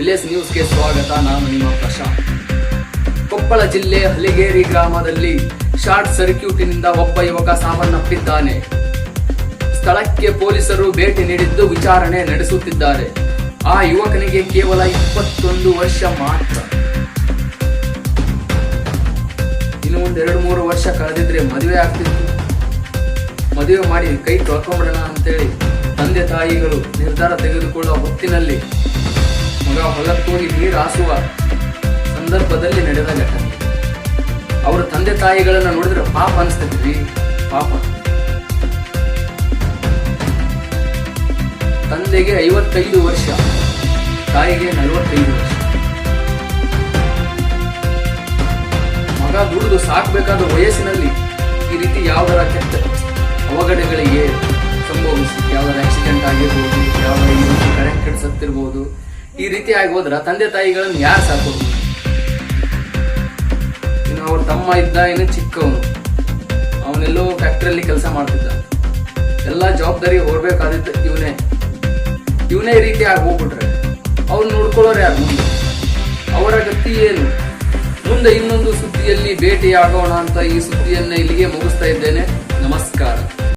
Village ನ್ಯೂಸ್ಗೆ ಸ್ವಾಗತ. ನಾನು ನಿಮ್ಮ ಪ್ರಶಾಂತ್. ಕೊಪ್ಪಳ ಜಿಲ್ಲೆ ಹಲಿಗೇರಿ ಗ್ರಾಮದಲ್ಲಿ ಶಾರ್ಟ್ ಸರ್ಕ್ಯೂಟ್ನಿಂದ ಒಬ್ಬ ಯುವಕ ಸಾವನ್ನಪ್ಪಿದ್ದಾನೆ. ಸ್ಥಳಕ್ಕೆ ಪೊಲೀಸರು ಭೇಟಿ ನೀಡಿದ್ದು ವಿಚಾರಣೆ ನಡೆಸುತ್ತಿದ್ದಾರೆ. ಆ ಯುವಕನಿಗೆ ಕೇವಲ 21 ವರ್ಷ ಮಾತ್ರ. ಇನ್ನು ಒಂದು 2-3 ವರ್ಷ ಕಳೆದಿದ್ರೆ ಮದುವೆ ಆಗ್ತಿತ್ತು. ಮದುವೆ ಮಾಡಿ ಕೈ ತೊಳ್ಕೊಂಡ್ಬಿಡೋಣ ಅಂತೇಳಿ ತಂದೆ ತಾಯಿಗಳು ನಿರ್ಧಾರ ತೆಗೆದುಕೊಳ್ಳುವ ಹೊತ್ತಿನಲ್ಲಿ ಮಗ ಹೊಲಕ್ಕೆ ಹೋಗಿ ನೀರು ಹಾಸುವ ಸಂದರ್ಭದಲ್ಲಿ ನಡೆದ ಘಟನೆ. ಅವರ ತಂದೆ ತಾಯಿಗಳನ್ನ ನೋಡಿದ್ರೆ ಪಾಪ ಅನಿಸ್ತೈತ್ರಿ. ಪಾಪ. ತಂದೆಗೆ 55 ವರ್ಷ, ತಾಯಿಗೆ 45 ವರ್ಷ. ಮಗ ದುಡಿದು ಸಾಕಬೇಕಾದ ವಯಸ್ಸಿನಲ್ಲಿ ಈ ರೀತಿ ಯಾವ್ದಾರ ಕೆಟ್ಟ ಅವಘಡಗಳಿಗೆ ಸಂಭವಿಸಿ, ಯಾವ್ದಾರ ಆಕ್ಸಿಡೆಂಟ್ ಆಗಿರ್ಬೋದು, ಯಾವ್ದಾರ ಈ ರೀತಿ ಕರೆಂಟ್ ಸತ್ತಿರ್ಬೋದು, ಈ ರೀತಿ ಆಗಿ ಹೋದ್ರ ತಂದೆ ತಾಯಿಗಳನ್ನು ಯಾರು ಸಾಕೋದು? ಇನ್ನು ಅವ್ರ ತಮ್ಮ ಇದ್ದ, ಇನ್ನು ಚಿಕ್ಕವನು, ಅವನೆಲ್ಲೋ ಫ್ಯಾಕ್ಟ್ರಿಯಲ್ಲಿ ಕೆಲಸ ಮಾಡ್ತಿದ್ದ. ಎಲ್ಲಾ ಜವಾಬ್ದಾರಿ ಹೊರಬೇಕಾದಿದ್ದ ಇವನೇ ಈ ರೀತಿ ಆಗಿ ಹೋಗ್ಬಿಟ್ರೆ ಅವ್ರು ನೋಡ್ಕೊಳ್ಳೋರು ಯಾರು ಮುಂದೆ? ಅವರ ಗತಿ ಏನು? ಮುಂದೆ ಇನ್ನೊಂದು ಸುದ್ದಿಯಲ್ಲಿ ಭೇಟಿಯಾಗೋಣ ಅಂತ ಈ ಸುದ್ದಿಯನ್ನ ಇಲ್ಲಿಗೆ ಮುಗಿಸ್ತಾ ಇದ್ದೇನೆ. ನಮಸ್ಕಾರ.